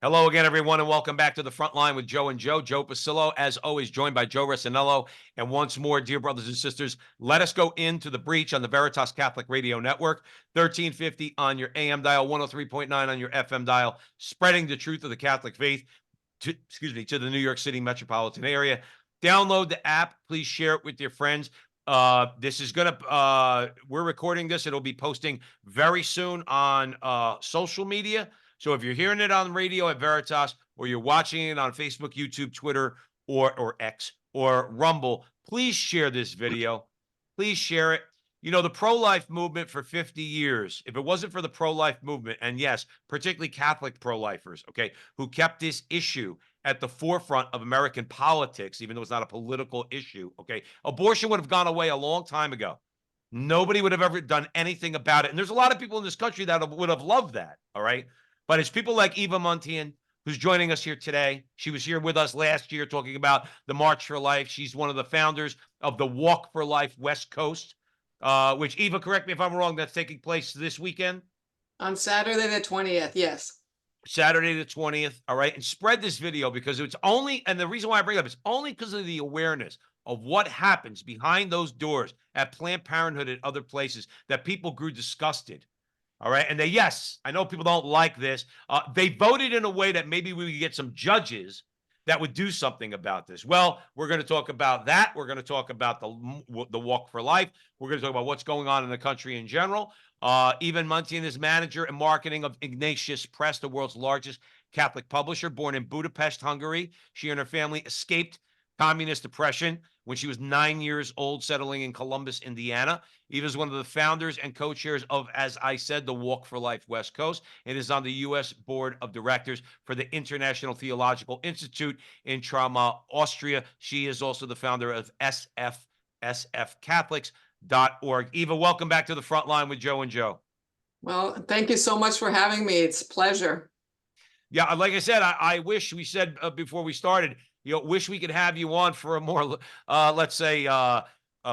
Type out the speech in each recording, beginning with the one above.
Hello again, everyone, and welcome back to the front line with Joe and Joe. Joe Pasillo, as always, joined by Joe Resinello. And once more, dear brothers and sisters, let us go into the breach on the Veritas Catholic Radio Network, 1350 on your AM dial, 103.9 on your FM dial, spreading the truth of the Catholic faith to the New York City metropolitan area. Download the app. Please share it with your friends. This is we're recording this. It'll be posting very soon on social media. So if you're hearing it on radio at Veritas, or you're watching it on Facebook, YouTube, Twitter, or X, or Rumble, please share this video. Please share it. You know, the pro-life movement for 50 years, if it wasn't for the pro-life movement, and yes, particularly Catholic pro-lifers, okay, who kept this issue at the forefront of American politics, even though it's not a political issue, okay, abortion would have gone away a long time ago. Nobody would have ever done anything about it. And there's a lot of people in this country that would have loved that, all right? But it's people like Eva Muntean, who's joining us here today. She was here with us last year talking about the March for Life. She's one of the founders of the Walk for Life West Coast, which, Eva, correct me if I'm wrong, that's taking place this weekend? On Saturday the 20th, yes. Saturday the 20th. All right. And spread this video because it's only, and the reason why I bring it up is only because of the awareness of what happens behind those doors at Planned Parenthood and other places that people grew disgusted. All right. And yes, I know people don't like this. They voted in a way that maybe we could get some judges that would do something about this. Well, we're going to talk about that. We're going to talk about the Walk for Life. We're going to talk about what's going on in the country in general. Eva Muntean is manager and marketing of Ignatius Press, the world's largest Catholic publisher. Born in Budapest, Hungary, she and her family escaped communist oppression when she was 9 years old, settling in Columbus, Indiana. Eva is one of the founders and co-chairs of, as I said, the Walk for Life West Coast, and is on the U.S. Board of Directors for the International Theological Institute in Trauma, Austria. She is also the founder of sfcatholics.org. Eva, welcome back to the front line with Joe and Joe. Well, thank you so much for having me. It's a pleasure. Yeah, like I said, I wish we said before we started, wish we could have you on for a more, let's say, a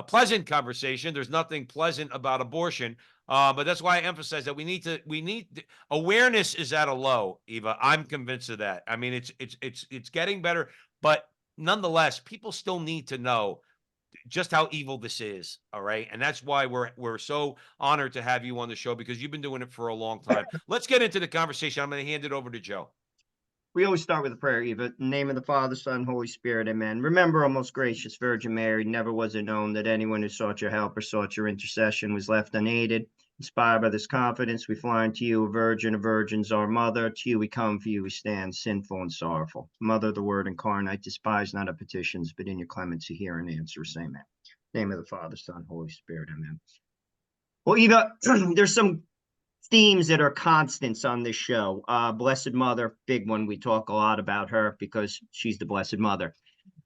pleasant conversation. There's nothing pleasant about abortion, but that's why I emphasize that we need awareness is at a low. Eva, I'm convinced of that. I mean, it's getting better, but nonetheless, people still need to know just how evil this is. All right. And that's why we're so honored to have you on the show, because you've been doing it for a long time. Let's get into the conversation. I'm going to hand it over to Joe. We always start with a prayer, Eva. In the name of the Father, Son, Holy Spirit, amen. Remember, O most gracious Virgin Mary, never was it known that anyone who sought your help or sought your intercession was left unaided. Inspired by this confidence, we fly unto you, a virgin of virgins, our mother. To you we come, for you we stand, sinful and sorrowful. Mother of the Word incarnate, despise not our petitions, but in your clemency hear and answer us, amen. In the name of the Father, Son, Holy Spirit, amen. Well, Eva, there's some themes that are constants on this show. Blessed Mother, big one. We talk a lot about her because she's the Blessed Mother.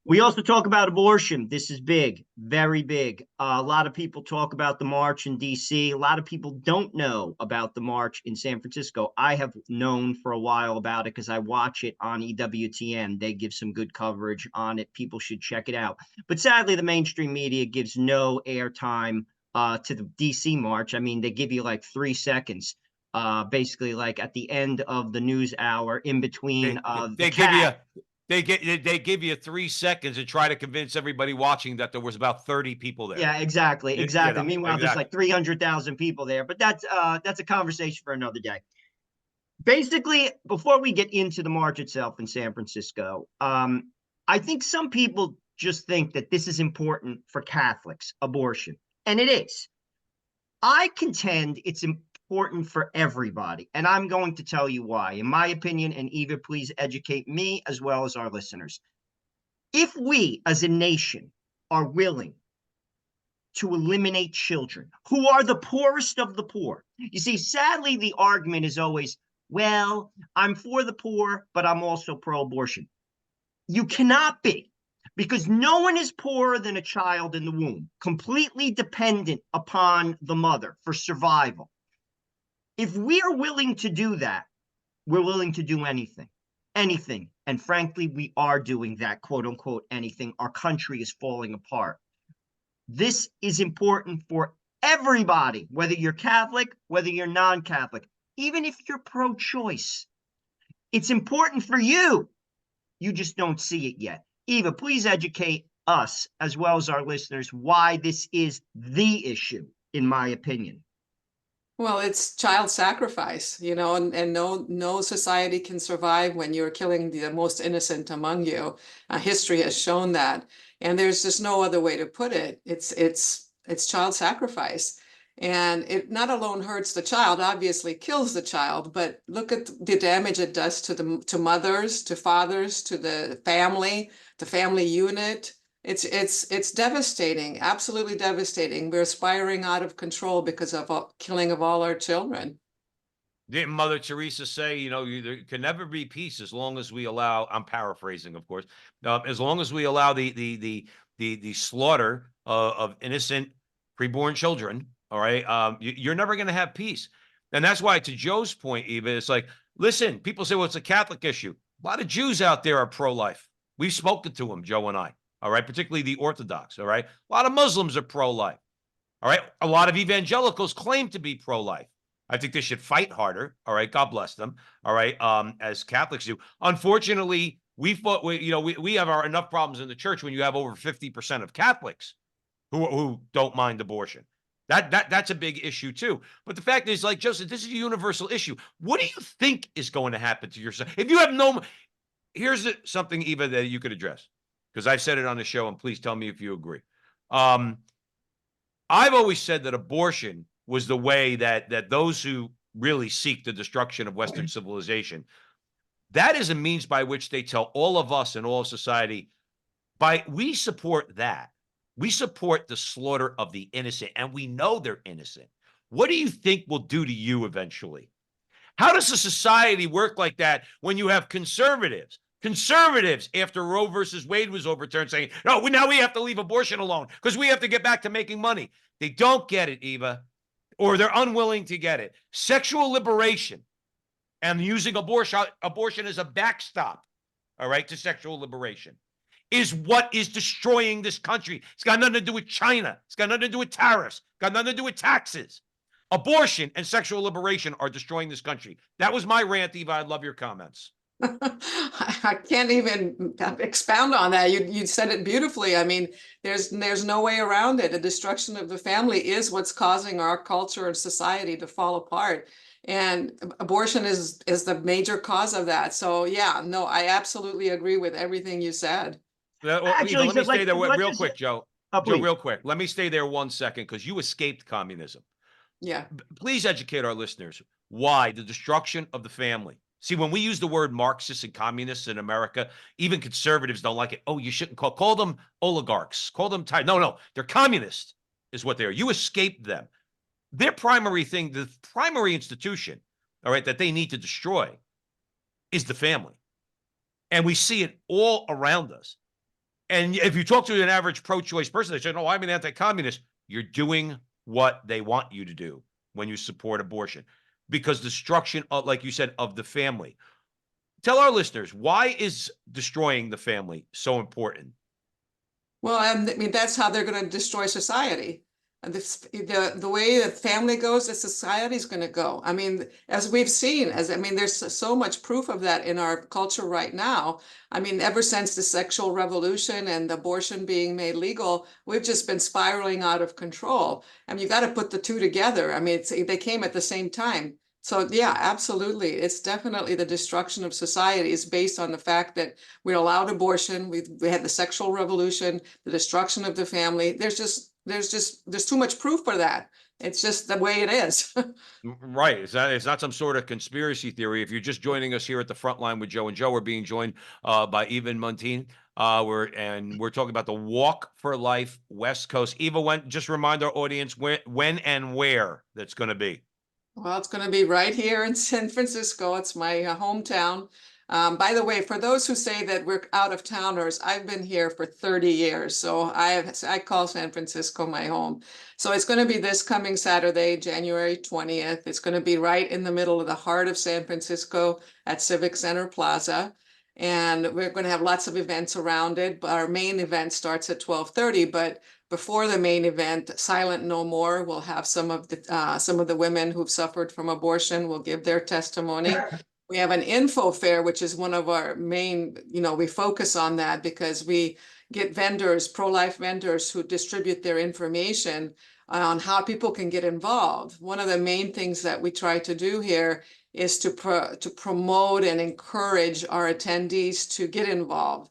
We also talk about abortion. This is big, very big. A lot of people talk about the march in D.C. A lot of people don't know about the march in San Francisco. I have known for a while about it because I watch it on EWTN. They give some good coverage on it. People should check it out. But sadly, the mainstream media gives no airtime to the DC march. I mean, they give you like 3 seconds, basically like at the end of the news hour, in between they give you 3 seconds and try to convince everybody watching that there was about 30 people there. Yeah, exactly. Meanwhile, there's like 300,000 people there, but that's a conversation for another day. Basically, before we get into the march itself in San Francisco, I think some people just think that this is important for Catholics, abortion. And it is. I contend it's important for everybody, and I'm going to tell you why. In my opinion, and Eva, please educate me as well as our listeners. If we as a nation are willing to eliminate children, who are the poorest of the poor, you see, sadly, the argument is always, well, I'm for the poor, but I'm also pro-abortion. You cannot be. Because no one is poorer than a child in the womb, completely dependent upon the mother for survival. If we are willing to do that, we're willing to do anything. Anything. And frankly, we are doing that, quote unquote, anything. Our country is falling apart. This is important for everybody, whether you're Catholic, whether you're non-Catholic, even if you're pro-choice. It's important for you. You just don't see it yet. Eva, please educate us as well as our listeners why this is the issue, in my opinion. Well, it's child sacrifice, and no society can survive when you're killing the most innocent among you. History has shown that, and there's just no other way to put it. It's child sacrifice, and it not alone hurts the child, obviously kills the child, but look at the damage it does to mothers, to fathers, to the family unit. It's devastating, absolutely devastating. We're spiraling out of control because of killing of all our children. Didn't Mother Teresa say, there can never be peace as long as we allow, I'm paraphrasing, of course, as long as we allow the slaughter of innocent preborn children, all right, you're never going to have peace. And that's why, to Joe's point, Eva, it's like, listen, people say, well, it's a Catholic issue. A lot of Jews out there are pro-life. We've spoken to them, Joe and I, all right, particularly the Orthodox, all right? A lot of Muslims are pro-life, all right? A lot of evangelicals claim to be pro-life. I think they should fight harder, all right? God bless them, all right, as Catholics do. Unfortunately, we have enough problems in the church when you have over 50% of Catholics who don't mind abortion. That's a big issue too. But the fact is, like Joseph, this is a universal issue. What do you think is going to happen to your son? If you have here's something, Eva, that you could address, because I've said it on the show, and please tell me if you agree. I've always said that abortion was the way that those who really seek the destruction of Western civilization, that is a means by which they tell all of us and all of society, we support that. We support the slaughter of the innocent, and we know they're innocent. What do you think will do to you eventually? How does a society work like that when you have conservatives after Roe versus Wade was overturned saying, no, now we have to leave abortion alone because we have to get back to making money? They don't get it, Eva, or they're unwilling to get it. Sexual liberation and using abortion as a backstop, all right, to sexual liberation is what is destroying this country. It's got nothing to do with China. It's got nothing to do with tariffs. It's got nothing to do with taxes. Abortion and sexual liberation are destroying this country. That was my rant, Eva. I'd love your comments. I can't even expound on that. You said it beautifully. I mean, there's no way around it. The destruction of the family is what's causing our culture and society to fall apart. And abortion is the major cause of that. So yeah, no, I absolutely agree with everything you said. Actually, let me stay there real quick, Joe. Oh, Joe, real quick. Let me stay there 1 second, because you escaped communism. Yeah. Please educate our listeners why the destruction of the family. See, when we use the word Marxists and communists in America, even conservatives don't like it. Oh, you shouldn't call them oligarchs. Call them no, they're communists is what they are. You escaped them. Their primary thing, the primary institution, all right, that they need to destroy is the family. And we see it all around us. And if you talk to an average pro-choice person, they say, no, I'm an anti-communist. You're doing what they want you to do when you support abortion, because destruction of, like you said, of the family. Tell our listeners, why is destroying the family so important? Well, I mean, that's how they're going to destroy society. And the way the family goes, the society is going to go. I mean, as we've seen, there's so much proof of that in our culture right now. I mean, ever since the sexual revolution and abortion being made legal, we've just been spiraling out of control. I mean, you got to put the two together. I mean, they came at the same time. So yeah, absolutely. It's definitely the destruction of society is based on the fact that we allowed abortion. We had the sexual revolution, the destruction of the family. There's too much proof for that. It's just the way it is. Right. It's not some sort of conspiracy theory. If you're just joining us here at the front line with Joe and Joe, we're being joined by Eva Muntean. We're talking about the Walk for Life West Coast. Eva, just remind our audience when and where that's going to be. Well, it's going to be right here in San Francisco. It's my hometown. By the way, for those who say that we're out of towners, I've been here for 30 years. So I call San Francisco my home. So it's going to be this coming Saturday, January 20th. It's going to be right in the middle of the heart of San Francisco at Civic Center Plaza. And we're going to have lots of events around it. But our main event starts at 12:30, but before the main event, Silent No More will have some of the women who've suffered from abortion will give their testimony. We have an info fair, which is one of our main, we focus on that because we get vendors, pro-life vendors who distribute their information on how people can get involved. One of the main things that we try to do here is to promote and encourage our attendees to get involved.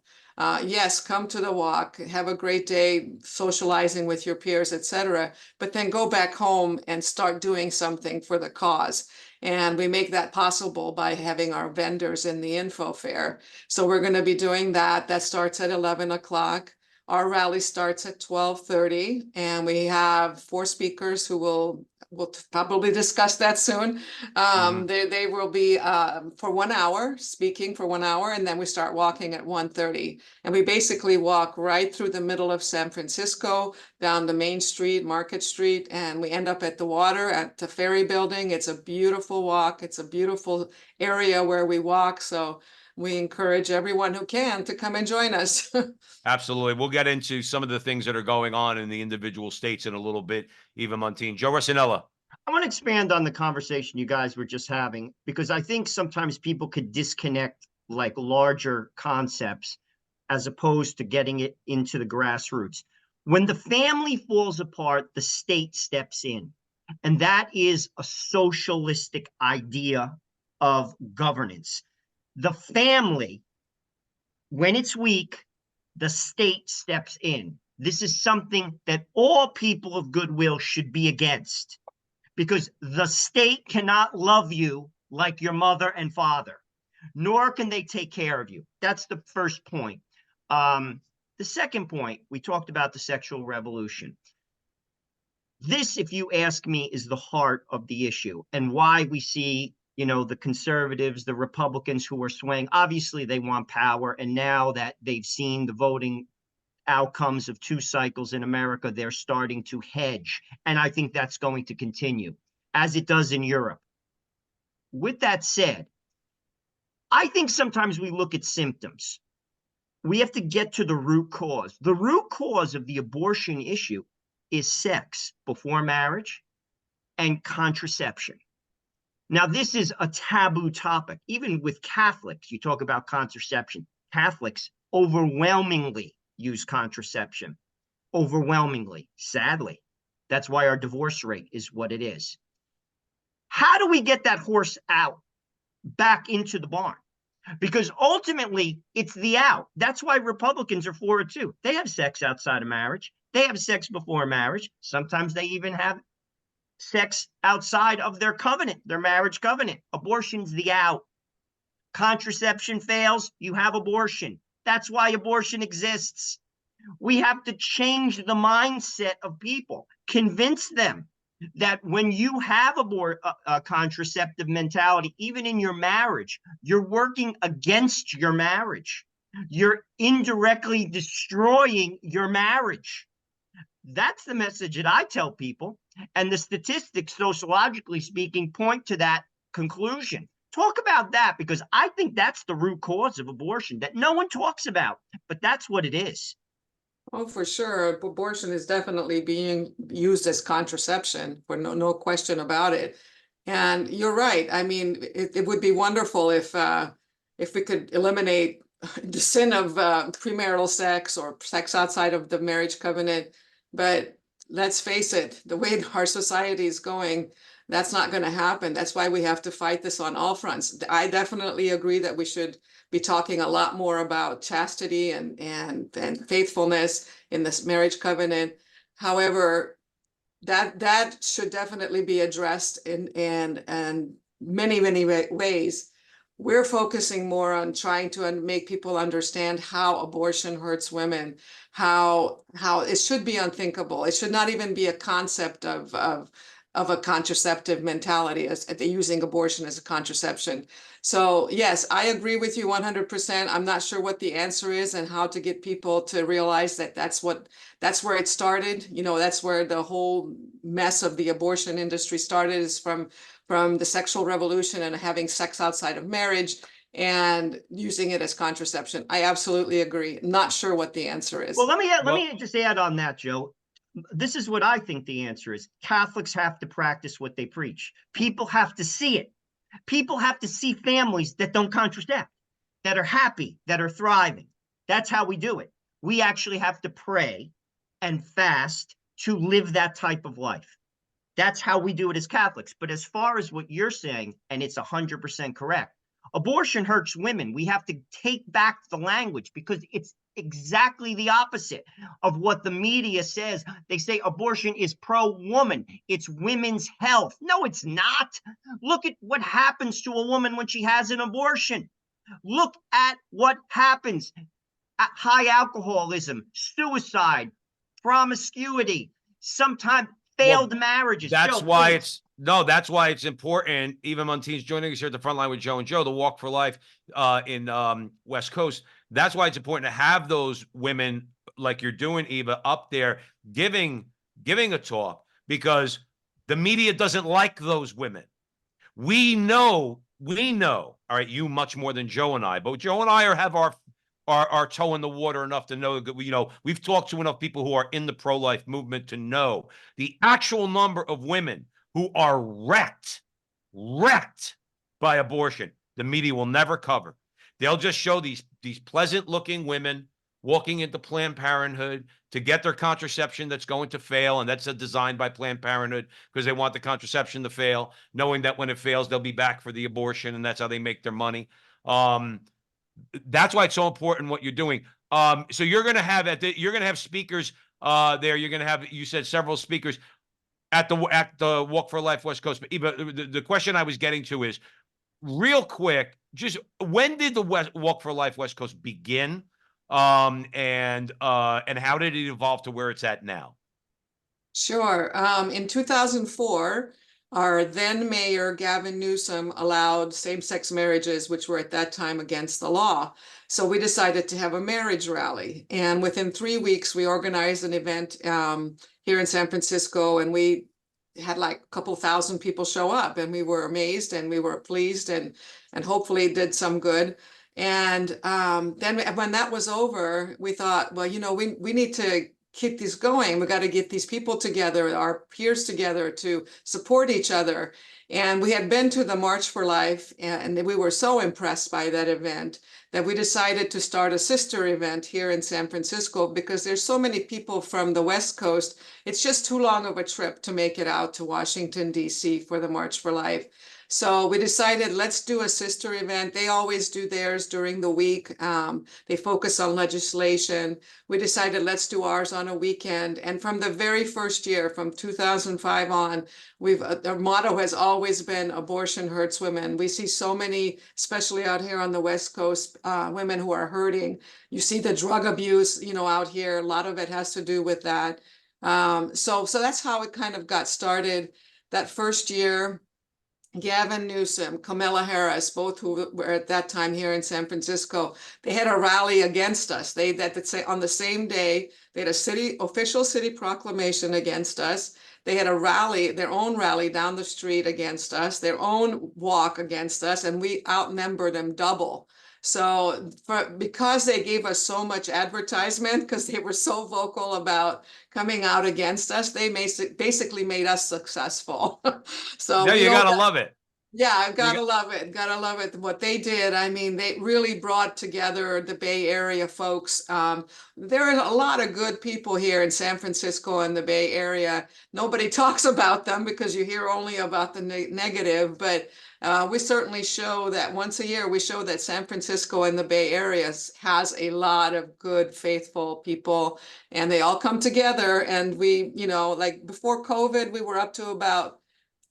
Yes, come to the walk, have a great day socializing with your peers, etc., but then go back home and start doing something for the cause. And we make that possible by having our vendors in the info fair. So we're going to be doing that. That starts at 11 o'clock. Our rally starts at 12:30, and we have 4 speakers who we'll probably discuss that soon. They will be for 1 hour, speaking for 1 hour, and then we start walking at 1:30. And we basically walk right through the middle of San Francisco, down the main street, Market Street, and we end up at the water at the ferry building. It's a beautiful walk. It's a beautiful area where we walk. So we encourage everyone who can to come and join us. Absolutely. We'll get into some of the things that are going on in the individual states in a little bit. Eva Muntean. Joe Rossinella. I want to expand on the conversation you guys were just having, because I think sometimes people could disconnect like larger concepts as opposed to getting it into the grassroots. When the family falls apart, the state steps in. And that is a socialistic idea of governance. The family, when it's weak, the state steps in. This is something that all people of goodwill should be against, because the state cannot love you like your mother and father, nor can they take care of you. That's the first point. The second point, we talked about the sexual revolution. This, if you ask me, is the heart of the issue and why we see, the conservatives, the Republicans who are swaying. Obviously, they want power. And now that they've seen the voting outcomes of 2 cycles in America, they're starting to hedge. And I think that's going to continue, as it does in Europe. With that said, I think sometimes we look at symptoms. We have to get to the root cause. The root cause of the abortion issue is sex before marriage and contraception. Now, this is a taboo topic. Even with Catholics, you talk about contraception. Catholics overwhelmingly use contraception. Overwhelmingly, sadly. That's why our divorce rate is what it is. How do we get that horse out, back into the barn? Because ultimately, it's the out. That's why Republicans are for it too. They have sex outside of marriage. They have sex before marriage. Sometimes they even have sex outside of their covenant, their marriage covenant. Abortion's the out. Contraception fails, you have abortion. That's why abortion exists. We have to change the mindset of people, convince them that when you have a contraceptive mentality, even in your marriage, you're working against your marriage. You're indirectly destroying your marriage. That's the message that I tell people. And the statistics, sociologically speaking, point to that conclusion. Talk about that, because I think that's the root cause of abortion that no one talks about, but that's what it is. Oh, for sure. Abortion is definitely being used as contraception, for no question about it. And you're right. I mean, it would be wonderful if we could eliminate the sin of premarital sex or sex outside of the marriage covenant. But let's face it, the way our society is going, that's not going to happen. That's why we have to fight this on all fronts. I definitely agree that we should be talking a lot more about chastity and faithfulness in this marriage covenant. However, that should definitely be addressed in many ways. We're focusing more on trying to make people understand how abortion hurts women, how it should be unthinkable. It should not even be a concept of a contraceptive mentality, as using abortion as a contraception. So yes, I agree with you 100%. I'm not sure what the answer is and how to get people to realize that that's where it started. That's where the whole mess of the abortion industry started, is from the sexual revolution and having sex outside of marriage and using it as contraception. I absolutely agree. Not sure what the answer is. Well, let me just add on that, Joe. This is what I think the answer is. Catholics have to practice what they preach. People have to see it. People have to see families that don't contracept, that are happy, that are thriving. That's how we do it. We actually have to pray and fast to live that type of life. That's how we do it as Catholics. But as far as what you're saying, and it's 100% correct, abortion hurts women. We have to take back the language because it's exactly the opposite of what the media says. They say abortion is pro-woman. It's women's health. No, it's not. Look at what happens to a woman when she has an abortion. Look at what happens. High alcoholism, suicide, promiscuity, sometimes failed marriages. That's Joe, why please. that's why it's important. Eva Muntean's joining us here at the front line with Joe and Joe, the Walk for Life in West Coast. That's why it's important to have those women like you're doing, Eva, up there giving a talk, because the media doesn't like those women. We know, all right, you much more than Joe and I, but Joe and I have our toe in the water enough to know that we've talked to enough people who are in the pro-life movement to know the actual number of women who are wrecked by abortion. The media will never cover. They'll just show these pleasant looking women walking into Planned Parenthood to get their contraception that's going to fail, and that's designed by Planned Parenthood because they want the contraception to fail, knowing that when it fails, they'll be back for the abortion, and that's how they make their money. That's why it's so important what you're doing. So you're going to have speakers there. You're going to have, you said, several speakers at the Walk for Life West Coast. But the question I was getting to is, real quick, just when did the Walk for Life West Coast begin? And how did it evolve to where it's at now? Sure. In 2004, our then mayor, Gavin Newsom, allowed same-sex marriages, which were at that time against the law. So we decided to have a marriage rally. And within 3 weeks, we organized an event here in San Francisco, and we had like a couple thousand people show up, and we were amazed and we were pleased and hopefully did some good. And then when that was over, we thought, well, we need to keep these going. We got to get these people together, our peers together, to support each other. And we had been to the March for Life, and we were so impressed by that event that we decided to start a sister event here in San Francisco, because there's so many people from the West Coast. It's just too long of a trip to make it out to Washington, D.C. for the March for Life. So we decided, let's do a sister event. They always do theirs during the week. They focus on legislation. We decided, let's do ours on a weekend. And from the very first year, from 2005 on, our motto has always been abortion hurts women. We see so many, especially out here on the West Coast, women who are hurting. You see the drug abuse, out here. A lot of it has to do with that. So that's how it kind of got started. That first year, Gavin Newsom, Kamala Harris, both who were at that time here in San Francisco, they had a rally against us. On the same day, they had a official city proclamation against us. They had a rally, their own rally down the street against us, their own walk against us, and we outnumbered them double. So because they gave us so much advertisement, because they were so vocal about coming out against us, they basically made us successful. So no, you gotta love it. Yeah, I've gotta love it. Gotta love it. What they did, I mean, they really brought together the Bay Area folks. There are a lot of good people here in San Francisco and the Bay Area. Nobody talks about them because you hear only about the negative, but we certainly show that once a year, we show that San Francisco and the Bay Area has a lot of good, faithful people, and they all come together. And we, like before COVID, we were up to about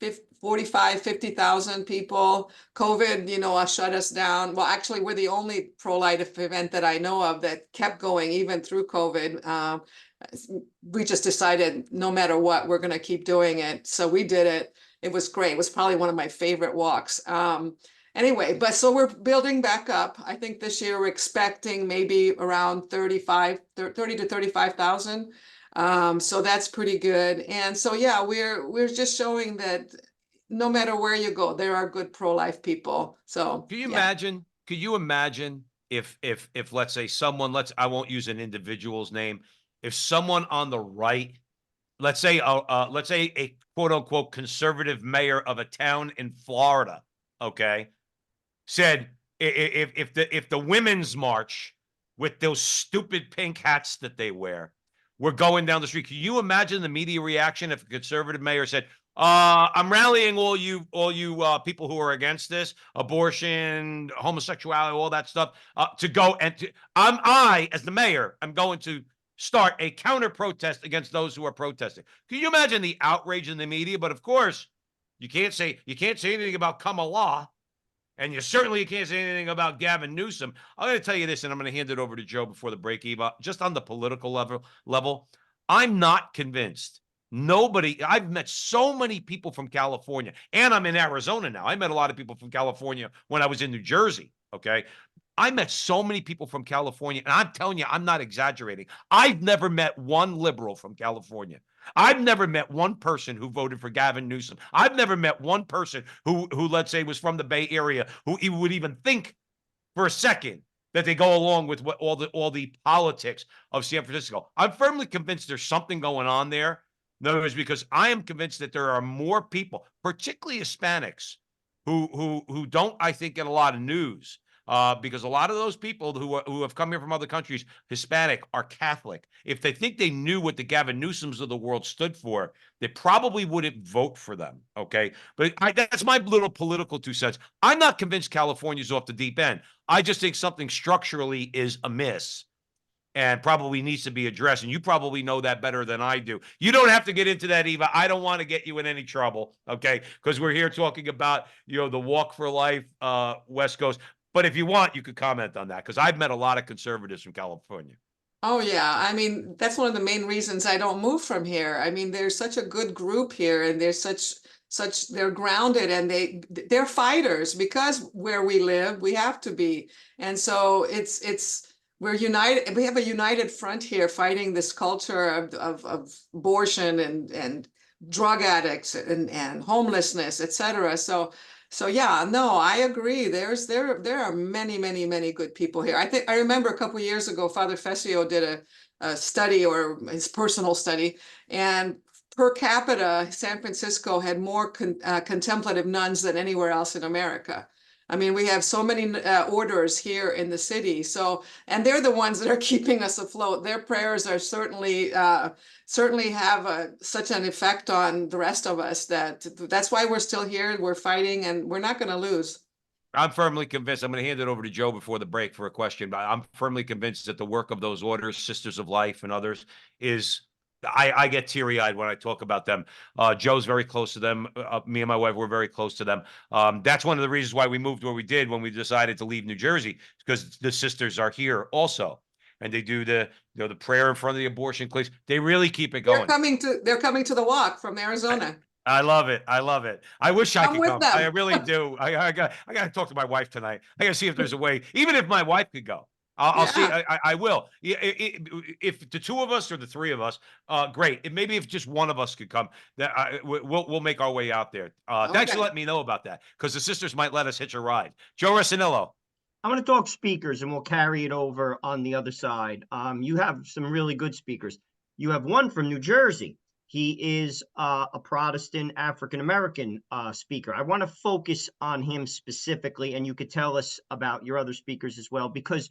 50,000 people. COVID, shut us down. Well, actually, we're the only pro-life event that I know of that kept going even through COVID. We just decided no matter what, we're going to keep doing it. So we did it. It was great. It was probably one of my favorite walks. Anyway, so we're building back up. I think this year we're expecting maybe around 30 to 35,000. So that's pretty good. And so, yeah, we're just showing that no matter where you go, there are good pro-life people. So could you imagine if let's say I won't use an individual's name, if someone on the right, let's say a quote unquote conservative mayor of a town in Florida okay, said if the women's march with those stupid pink hats that they wear were going down the street, can you imagine the media reaction if a conservative mayor said, I'm rallying all you people who are against this, abortion, homosexuality, all that stuff, to go and I, as the mayor, I'm going to start a counter protest against those who are protesting. Can you imagine the outrage in the media? But of course, you can't say anything about Kamala, and you certainly can't say anything about Gavin Newsom. I'm going to tell you this, and I'm going to hand it over to Joe before the break, Eva. Just on the political level, I'm not convinced. I've met so many people from California, and I'm in Arizona now. I met a lot of people from California when I was in New Jersey. Okay. I met so many people from California, and I'm telling you, I'm not exaggerating. I've never met one liberal from California. I've never met one person who voted for Gavin Newsom. I've never met one person who let's say was from the Bay Area who would even think for a second that they go along with what all the politics of San Francisco. I'm firmly convinced there's something going on there. In other words, because I am convinced that there are more people, particularly Hispanics, who don't, I think, get a lot of news. Because a lot of those people who have come here from other countries, Hispanic, are Catholic. If they think they knew what the Gavin Newsoms of the world stood for, they probably wouldn't vote for them. Okay, but that's my little political 2 cents. I'm not convinced California's off the deep end. I just think something structurally is amiss and probably needs to be addressed. And you probably know that better than I do. You don't have to get into that, Eva. I don't want to get you in any trouble, okay? Because we're here talking about, the Walk for Life, West Coast. But if you want, you could comment on that, because I've met a lot of conservatives from California. Oh, yeah. I mean, that's one of the main reasons I don't move from here. I mean, there's such a good group here, and there's they're grounded, and they're fighters, because where we live, we have to be. And so we're united. We have a united front here fighting this culture of abortion and drug addicts and homelessness, etc. So yeah, no, I agree. There are many good people here. I remember a couple of years ago, Father Fessio did a study, or his personal study, and per capita, San Francisco had more contemplative nuns than anywhere else in America. I mean, we have so many orders here in the city. And they're the ones that are keeping us afloat. Their prayers are certainly have such an effect on the rest of us that's why we're still here. We're fighting, and we're not going to lose. I'm firmly convinced. I'm going to hand it over to Joe before the break for a question, but I'm firmly convinced that the work of those orders, Sisters of Life and others, is I get teary-eyed when I talk about them. Joe's very close to them. Me and my wife were very close to them. That's one of the reasons why we moved where we did when we decided to leave New Jersey, because the sisters are here also, and they do the prayer in front of the abortion clinics. They really keep it going. They're coming to the walk from Arizona. I love it. I love it. I wish I could come. Them. I really do. I got to talk to my wife tonight. I got to see if there's a way, even if my wife could go. I'll see. I will. If the 2 of us or the 3 of us, great. Maybe if just one of us could come, that we'll make our way out there. Thanks for letting me know about that, because the sisters might let us hitch a ride. Joe Rossinello. I'm going to talk speakers, and we'll carry it over on the other side. You have some really good speakers. You have one from New Jersey. He is a Protestant African-American speaker. I want to focus on him specifically, and you could tell us about your other speakers as well, because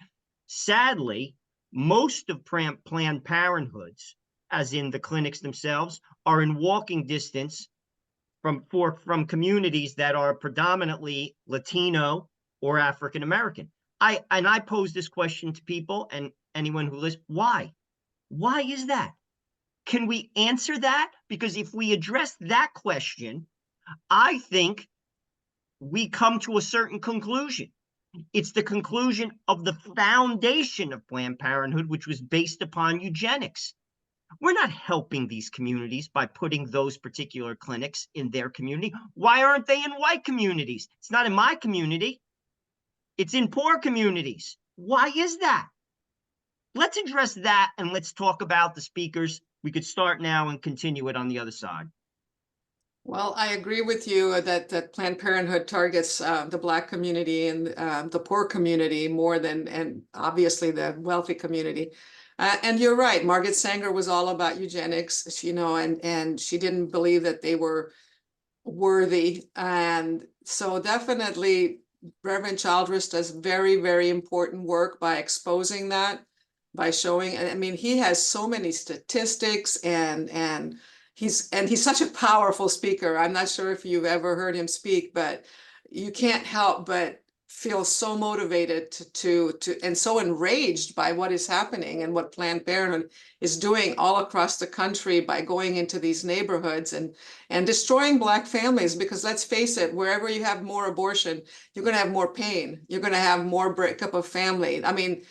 sadly, most of Planned Parenthoods, as in the clinics themselves, are in walking distance from communities that are predominantly Latino or African American. I pose this question to people and anyone who listens: why? Why is that? Can we answer that? Because if we address that question, I think we come to a certain conclusion. It's the conclusion of the foundation of Planned Parenthood, which was based upon eugenics. We're not helping these communities by putting those particular clinics in their community. Why aren't they in white communities? It's not in my community. It's in poor communities. Why is that? Let's address that, and let's talk about the speakers. We could start now and continue it on the other side. Well, I agree with you that Planned Parenthood targets the Black community and the poor community more than, and obviously the wealthy community. And you're right, Margaret Sanger was all about eugenics, and she didn't believe that they were worthy. And so definitely Reverend Childress does very, very important work by exposing that, by showing, I mean, he has so many statistics and he's such a powerful speaker. I'm not sure if you've ever heard him speak, but you can't help but feel so motivated to and so enraged by what is happening and what Planned Parenthood is doing all across the country by going into these neighborhoods and destroying Black families. Because let's face it, wherever you have more abortion, you're going to have more pain. You're going to have more breakup of family. I mean,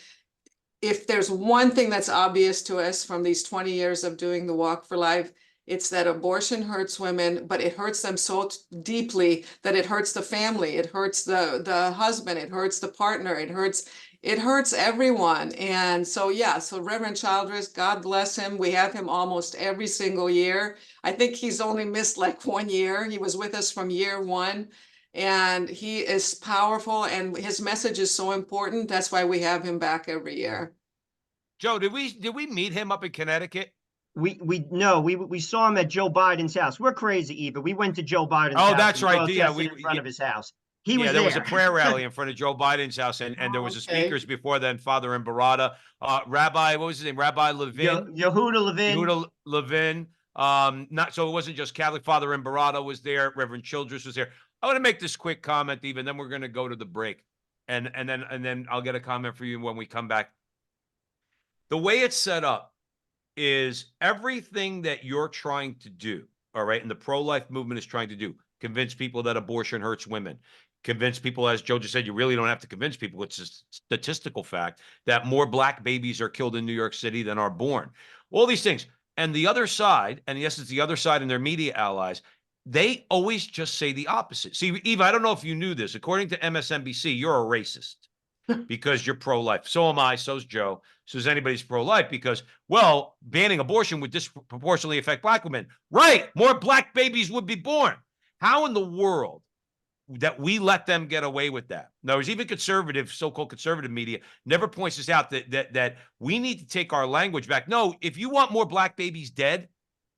if there's one thing that's obvious to us from these 20 years of doing the Walk for Life, it's that abortion hurts women, but it hurts them so deeply that it hurts the family, it hurts the husband, it hurts the partner, it hurts everyone. And so, yeah, so Reverend Childress, God bless him. We have him almost every single year. I think he's only missed like 1 year. He was with us from year one. And he is powerful and his message is so important. That's why we have him back every year. Joe, did we meet him up in Connecticut? We saw him at Joe Biden's house. We're crazy, Eva. We went to Joe Biden's Oh, house. that's and right. Yeah, protested in front of his house. He was there there. was a prayer rally in front of Joe Biden's house, and there was a speakers before then, Father Imbarata, Rabbi, what was his name? Rabbi Levin. Yehuda Levin. Yehuda Levin. Not so it wasn't just Catholic. Father Imbarata was there. Reverend Childress was there. I want to make this quick comment, even then we're going to go to the break, and then I'll get a comment for you when we come back. The way it's set up is everything that you're trying to do, all right, and the pro-life movement is trying to do, convince people that abortion hurts women, convince people, as Joe just said, you really don't have to convince people. It's a statistical fact that more Black babies are killed in New York City than are born. All these things. And the other side, and yes, it's the other side and their media allies, they always just say the opposite. See, Eva, I don't know if you knew this. According to MSNBC, you're a racist because you're pro-life. So am I. So's Joe. So's anybody's pro-life because, well, banning abortion would disproportionately affect Black women. Right. More Black babies would be born. How in the world that we let them get away with that? Now, there's even conservative, so-called conservative media never points this out that we need to take our language back. No, if you want more Black babies dead,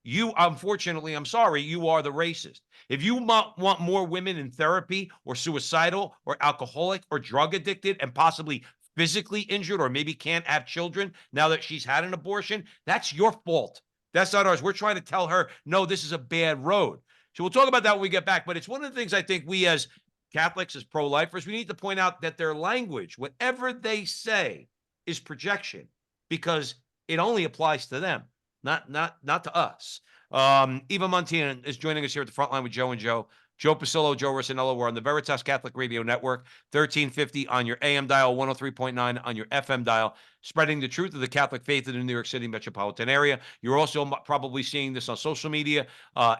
you, unfortunately, I'm sorry, you are the racist. If you want more women in therapy or suicidal or alcoholic or drug addicted and possibly physically injured or maybe can't have children now that she's had an abortion, that's your fault. That's not ours. We're trying to tell her, no, this is a bad road. So we'll talk about that when we get back. But it's one of the things I think we as Catholics, as pro-lifers, we need to point out that their language, whatever they say, is projection because it only applies to them. Not to us. Eva Muntean is joining us here at the front line with Joe and Joe. Joe Pasillo, Joe Rossinello. We're on the Veritas Catholic Radio Network, 1350 on your AM dial, 103.9 on your FM dial, spreading the truth of the Catholic faith in the New York City metropolitan area. You're also probably seeing this on social media,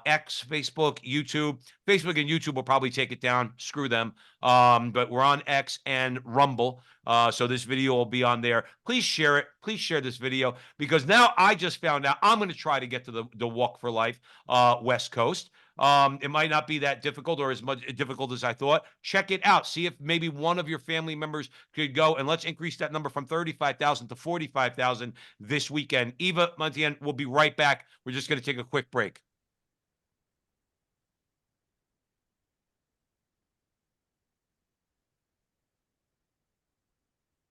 X, Facebook, YouTube. Facebook and YouTube will probably take it down. Screw them. But we're on X and Rumble. So this video will be on there. Please share it. Please share this video because now I just found out I'm going to try to get to the Walk for Life West Coast. It might not be that difficult or as much difficult as I thought. Check it out. See if maybe one of your family members could go, and let's increase that number from 35,000 to 45,000 this weekend. Eva Muntean will be right back. We're just going to take a quick break.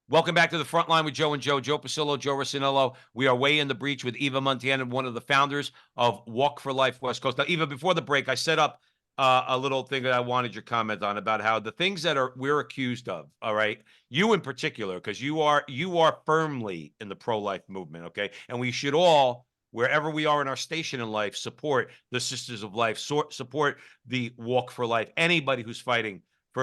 Welcome back to the front line with Joe and Joe. Joe Pasillo, Joe Rossinello. We are way in the breach with Eva Muntean, one of the founders of Walk for Life West Coast. Now, Eva, before the break, I set up a little thing that I wanted your comment on about how the things that we're accused of, all right, you in particular, because you are firmly in the pro-life movement, okay? And we should all, wherever we are in our station in life, support the Sisters of Life, support the Walk for Life, anybody who's fighting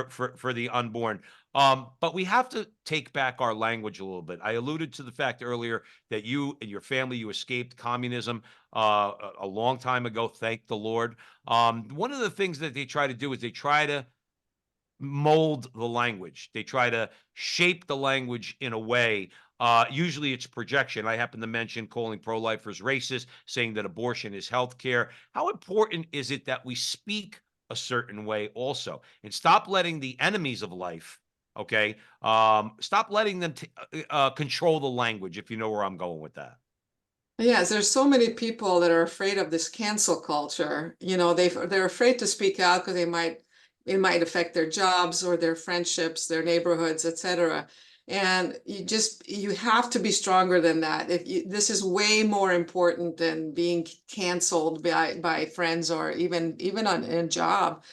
for the unborn. But we have to take back our language a little bit. I alluded to the fact earlier that you and your family, you escaped communism a long time ago. Thank the Lord. One of the things that they try to do is they try to mold the language. They try to shape the language in a way. Usually it's projection. I happen to mention calling pro-lifers racist, saying that abortion is health care. How important is it that we speak a certain way also and stop letting the enemies of life, okay, stop letting them control the language, if you know where I'm going with that? Yes, there's so many people that are afraid of this cancel culture. You know, they're afraid to speak out because it might affect their jobs or their friendships, their neighborhoods, etc. And you have to be stronger than that. This is way more important than being canceled by friends or even on a job.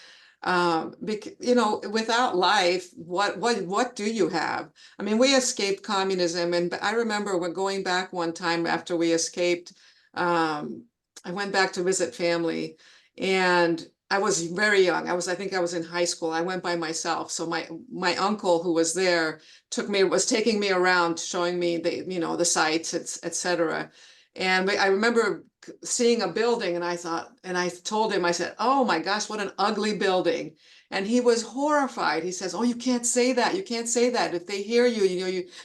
You know, without life, what do you have? I mean, we escaped communism, and I remember when going back one time after we escaped, I went back to visit family, and I was very young. I think I was in high school. I went by myself. So my uncle who was there was taking me around, showing me the sights, etc. And I remember seeing a building, and I told him, I said, "Oh my gosh, what an ugly building." And he was horrified. He says, "Oh, you can't say that. You can't say that. If they hear you,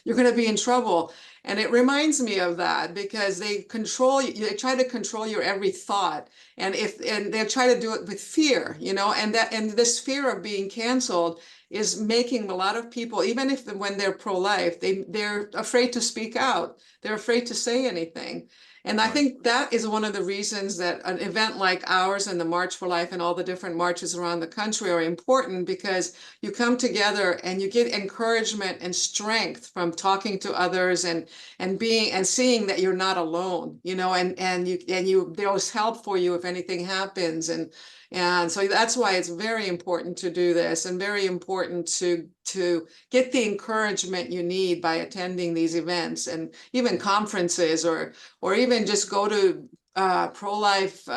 you're going to be in trouble." And it reminds me of that because they control you. They try to control your every thought, and they try to do it with fear, and this fear of being canceled is making a lot of people, even if when they're pro-life, they're afraid to speak out. They're afraid to say anything. And I think that is one of the reasons that an event like ours and the March for Life and all the different marches around the country are important, because you come together and you get encouragement and strength from talking to others and being and seeing that you're not alone, and there's help for you if anything happens. And so that's why it's very important to do this, and very important to get the encouragement you need by attending these events and even conferences, or even just go to pro-life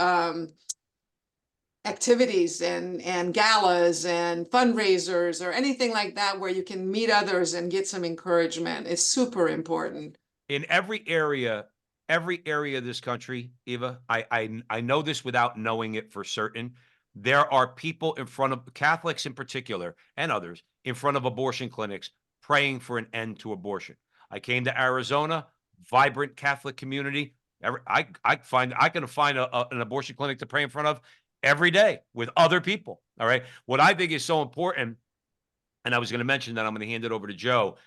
activities and galas and fundraisers or anything like that where you can meet others and get some encouragement. It's super important. In every area of this country, Eva, I know this without knowing it for certain. There are people in front of Catholics in particular, and others, in front of abortion clinics praying for an end to abortion. I came to Arizona, vibrant Catholic community. I can find an abortion clinic to pray in front of every day with other people. All right. What I think is so important, and I was going to mention that, I'm going to hand it over to Joe.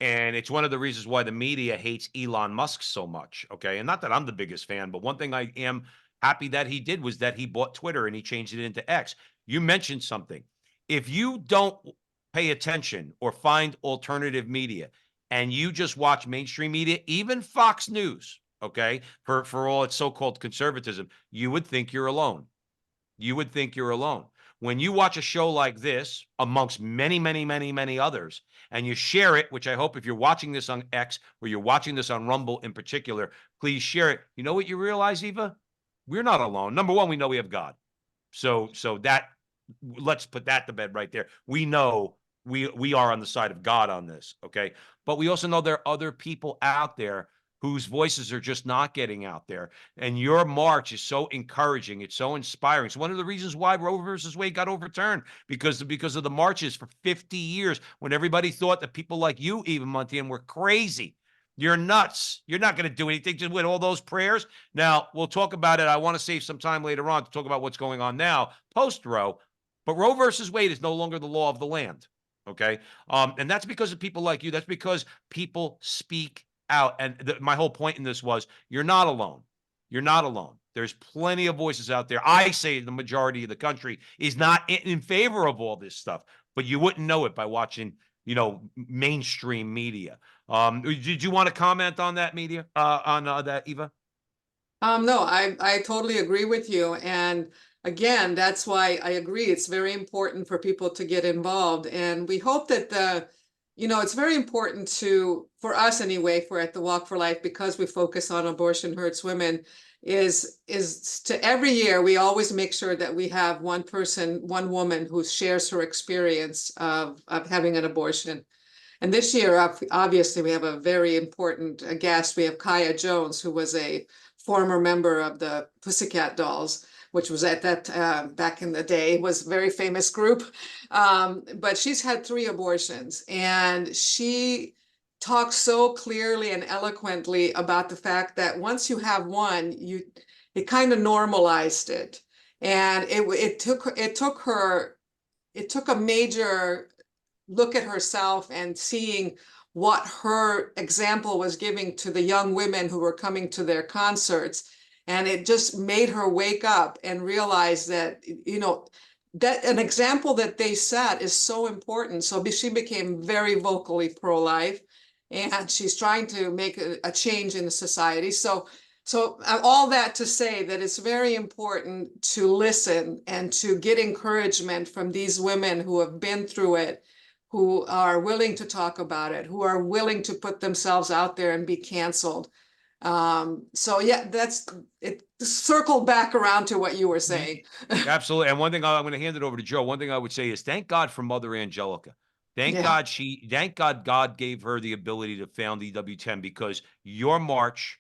And it's one of the reasons why the media hates Elon Musk so much. Okay. And not that I'm the biggest fan, but one thing I am happy that he did was that he bought Twitter and he changed it into X. You mentioned something. If you don't pay attention or find alternative media and you just watch mainstream media, even Fox News, okay, for all its so-called conservatism, you would think you're alone. You would think you're alone. When you watch a show like this, amongst many, many, many, many others, and you share it, which I hope if you're watching this on X or you're watching this on Rumble in particular, please share it. You know what you realize, Eva? We're not alone. Number one, we know we have God. So that, let's put that to bed right there. We know we are on the side of God on this, okay? But we also know there are other people out there whose voices are just not getting out there. And your march is so encouraging. It's so inspiring. It's one of the reasons why Roe versus Wade got overturned, because of the marches for 50 years, when everybody thought that people like you, Eva Muntean, were crazy. You're nuts. You're not going to do anything just with all those prayers. Now, we'll talk about it. I want to save some time later on to talk about what's going on now, post-Roe. But Roe versus Wade is no longer the law of the land, okay? And that's because of people like you. That's because people speak out. And my whole point in this was, you're not alone. You're not alone. There's plenty of voices out there. I say the majority of the country is not in favor of all this stuff, but you wouldn't know it by watching, mainstream media. Did you want to comment on that media, on that, Eva? No, I totally agree with you. And again, that's why I agree. It's very important for people to get involved. And we hope that it's very important for us anyway, for at the Walk for Life, because we focus on abortion hurts women, is to every year, we always make sure that we have one woman who shares her experience of having an abortion. And this year, obviously, we have a very important guest. We have Kaya Jones, who was a former member of the Pussycat Dolls, which was at that back in the day, was a very famous group. But she's had 3 abortions, and she talks so clearly and eloquently about the fact that once you have one, it kind of normalized it. And it took a major look at herself and seeing what her example was giving to the young women who were coming to their concerts. And it just made her wake up and realize that, you know, that an example that they set is so important. So she became very vocally pro-life, and she's trying to make a change in the society. So all that to say that it's very important to listen and to get encouragement from these women who have been through it, who are willing to talk about it, who are willing to put themselves out there and be canceled. So yeah, that's it. Circled back around to what you were saying. Absolutely. And one thing I'm going to hand it over to Joe. One thing I would say is thank God for Mother Angelica. Thank Yeah. God God gave her the ability to found EW10, because your march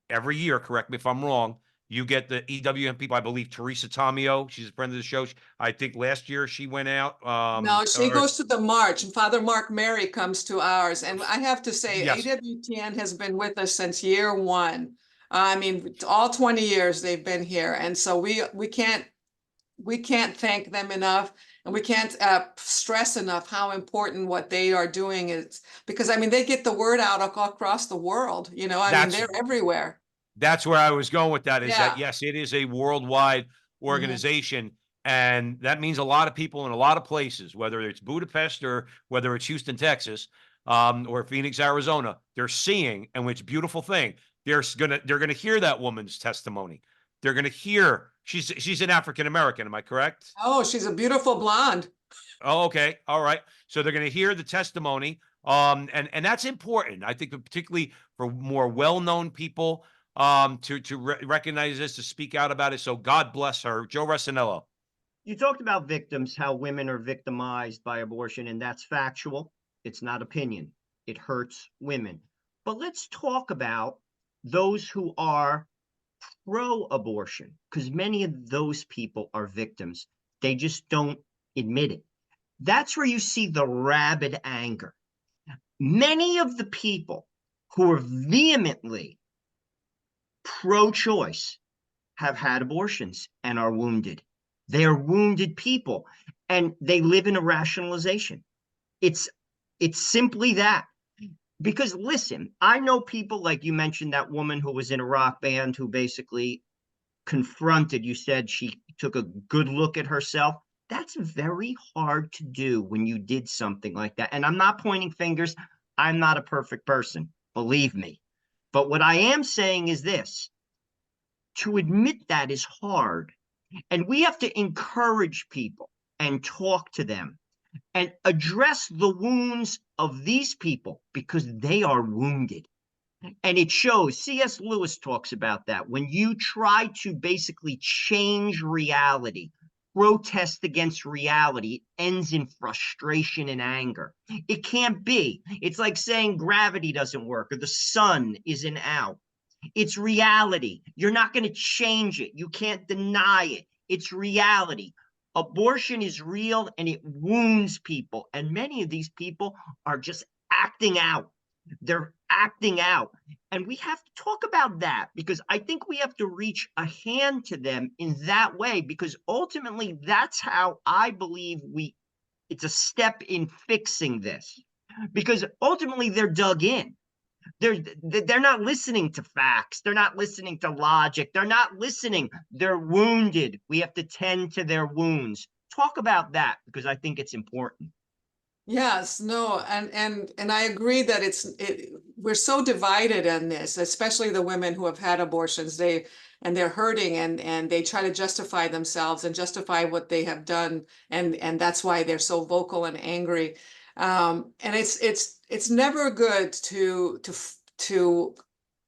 every year, correct me if I'm wrong, you get the EWM people. I believe Teresa Tomeo, she's a friend of the show. I think last year she went out. No, she or- goes to the march, and Father Mark Mary comes to ours. And I have to say, Yes. AWTN has been with us since year one. I mean, all 20 years they've been here. And so we can't thank them enough, and we can't stress enough how important what they are doing is, because I mean, they get the word out across the world, you know, I mean, That's they're everywhere. That's where I was going with that, is that, Yeah. yes, it is a worldwide organization. And that means a lot of people in a lot of places, whether it's Budapest or whether it's Houston, Texas, or Phoenix, Arizona, they're seeing, and which beautiful thing, they're gonna hear that woman's testimony. They're gonna hear she's an African American. Am I correct? Oh, she's a beautiful blonde. Oh, okay. All right. So they're going to hear the testimony. And that's important. I think particularly for more well-known people, to recognize this, to speak out about it. So God bless her. Joe Resinello. You talked about victims, how women are victimized by abortion, and that's factual. It's not opinion. It hurts women. But let's talk about those who are pro-abortion, because many of those people are victims. They just don't admit it. That's where you see the rabid anger. Many of the people who are vehemently pro-choice have had abortions and are wounded. They are wounded people, and they live in a rationalization. It's simply that. Because listen, I know people, like you mentioned, that woman who was in a rock band who basically confronted, you said she took a good look at herself. That's very hard to do when you did something like that. And I'm not pointing fingers. I'm not a perfect person, believe me. But what I am saying is this: to admit that is hard. And we have to encourage people and talk to them and address the wounds of these people, because they are wounded. And it shows. C.S. Lewis talks about that. When you try to basically change reality, protest against reality, it ends in frustration and anger. It can't be. It's like saying gravity doesn't work or the sun isn't out. It's reality. You're not going to change it. You can't deny it. It's reality. Abortion is real, and it wounds people. And many of these people are just acting out. They're acting out. And we have to talk about that, because I think we have to reach a hand to them in that way, because ultimately that's how I believe it's a step in fixing this, because ultimately they're dug in. They're not listening to facts. They're not listening to logic. They're not listening. They're wounded. We have to tend to their wounds. Talk about that, because I think it's important. Yes, no, and I agree that we're so divided in this, especially the women who have had abortions. They're hurting, and they try to justify themselves and justify what they have done, and that's why they're so vocal and angry. And it's never good to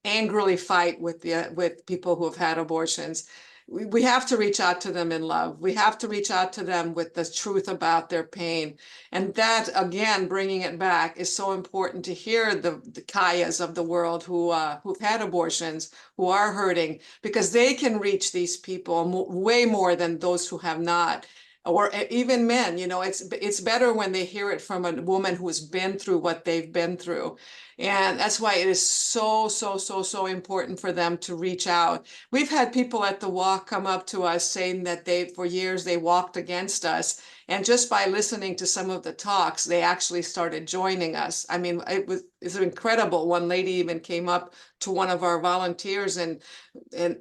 angrily fight with people who have had abortions. We have to reach out to them in love. We have to reach out to them with the truth about their pain. And that, again, bringing it back, is so important to hear the Kayas of the world who've had abortions, who are hurting, because they can reach these people way more than those who have not. Or even men, you know, it's better when they hear it from a woman who's been through what they've been through. And that's why it is so important for them to reach out. We've had people at the walk come up to us saying that for years they walked against us, And just by listening to some of the talks, they actually started joining us. I mean, it's incredible. One lady even came up to one of our volunteers and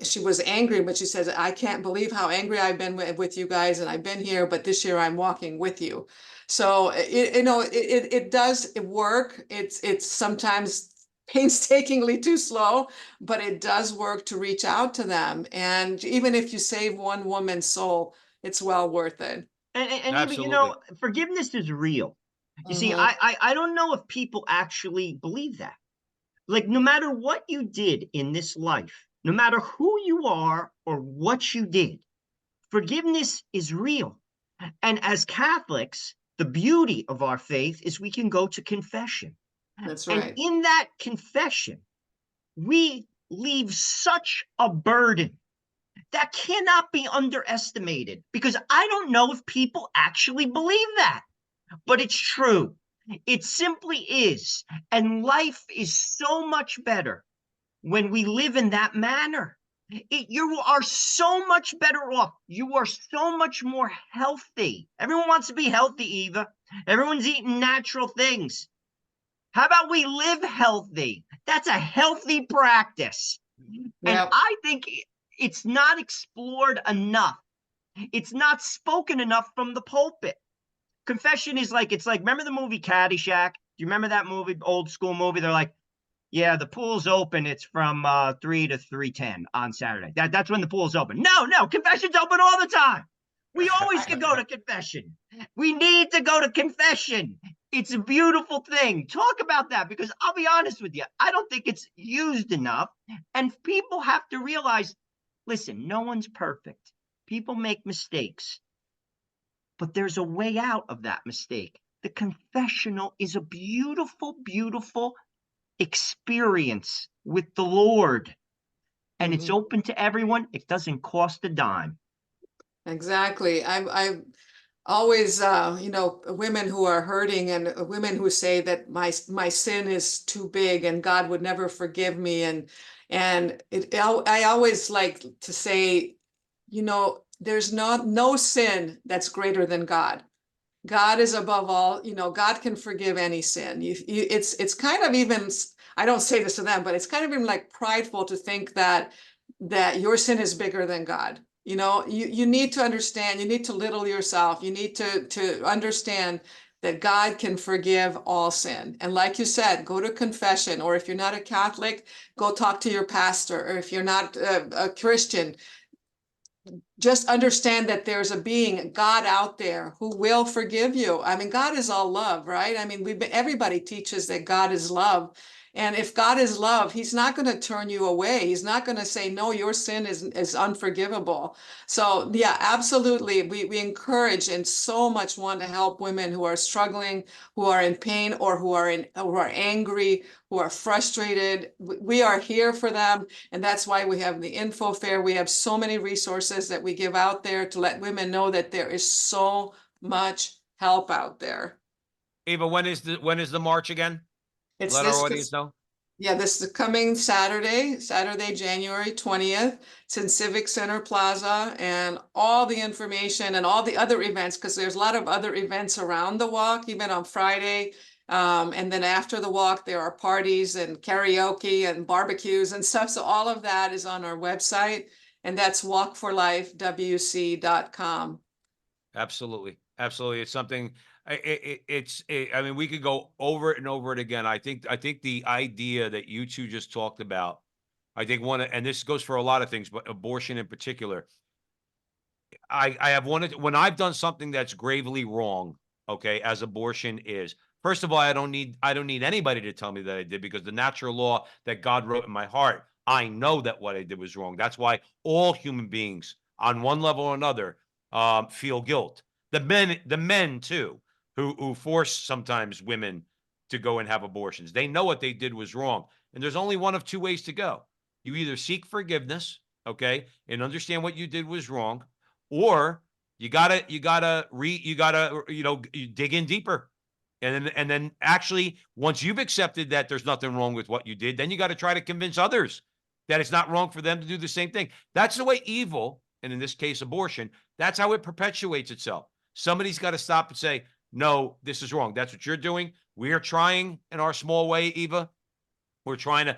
she was angry, but she says, I can't believe how angry I've been with you guys, and I've been here, but this year I'm walking with you. So it does work. It's sometimes painstakingly too slow, but it does work to reach out to them. And even if you save one woman's soul, it's well worth it. And even, you know, forgiveness is real. You see, I don't know if people actually believe that. Like, no matter what you did in this life, no matter who you are or what you did, forgiveness is real. And as Catholics, the beauty of our faith is we can go to confession. That's And right. in that confession, we leave such a burden that cannot be underestimated, because I don't know if people actually believe that, but it's true. It simply is. And life is so much better when we live in that manner. You are so much better off. You are so much more healthy. Everyone wants to be healthy, Eva. Everyone's eating natural things. How about we live healthy? That's a healthy practice. And I think it's not explored enough. It's not spoken enough from the pulpit. Confession is like, it's like, remember the movie Caddyshack? Do you remember that movie, old school movie? They're like, yeah, the pool's open. It's from 3 to 3:10 on Saturday. That's when the pool's open. No, confession's open all the time. We always can go to confession. We need to go to confession. It's a beautiful thing. Talk about that, because I'll be honest with you, I don't think it's used enough. And people have to realize, listen, no one's perfect. People make mistakes, but there's a way out of that mistake. The confessional is a beautiful, beautiful experience with the Lord, and it's open to everyone. It doesn't cost a dime. Exactly. I always, you know, women who are hurting and women who say that my sin is too big and God would never forgive me. I always like to say, you know, there's no sin that's greater than God. God is above all, you know, God can forgive any sin. It's kind of even, I don't say this to them, but it's kind of even like prideful to think that your sin is bigger than God. You know, you need to understand, you need to little yourself. You need to understand that God can forgive all sin. And like you said, go to confession, or if you're not a Catholic, go talk to your pastor, or if you're not a Christian, just understand that there's a being, God out there, who will forgive you. I mean, God is all love, right? I mean, everybody teaches that God is love. And if God is love, he's not going to turn you away. He's not going to say, no, your sin is unforgivable. So yeah, absolutely. We encourage and so much want to help women who are struggling, who are in pain, or who are angry, who are frustrated. We are here for them. And that's why we have the info fair. We have so many resources that we give out there to let women know that there is so much help out there. Eva, when is the march again? It's Let our audience know. Yeah, this is coming Saturday, January 20th. It's in Civic Center Plaza, and all the information and all the other events, because there's a lot of other events around the walk, even on Friday. And then after the walk, there are parties and karaoke and barbecues and stuff. So all of that is on our website, and that's walkforlifewc.com. Absolutely. Absolutely. It's something, I mean, we could go over it and over it again. I think the idea that you two just talked about, I think and this goes for a lot of things, but abortion in particular. I have wanted, when I've done something that's gravely wrong, okay, as abortion is, first of all, I don't need anybody to tell me that I did, because the natural law that God wrote in my heart, I know that what I did was wrong. That's why all human beings on one level or another feel guilt. The men too, who force sometimes women to go and have abortions. They know what they did was wrong. And there's only one of two ways to go. You either seek forgiveness, okay, and understand what you did was wrong, or you gotta you dig in deeper. And then actually, once you've accepted that there's nothing wrong with what you did, then you got to try to convince others that it's not wrong for them to do the same thing. That's the way evil, and in this case, abortion, that's how it perpetuates itself. Somebody's got to stop and say, no, this is wrong. That's what you're doing. We are trying in our small way, Eva. We're trying to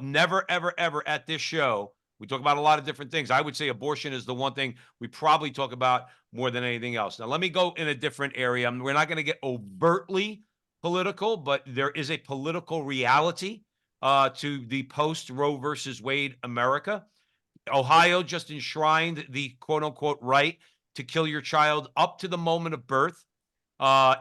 never, ever, ever at this show. We talk about a lot of different things. I would say abortion is the one thing we probably talk about more than anything else. Now, let me go in a different area. We're not going to get overtly political, but there is a political reality to the post Roe versus Wade America. Ohio just enshrined the quote unquote right to kill your child up to the moment of birth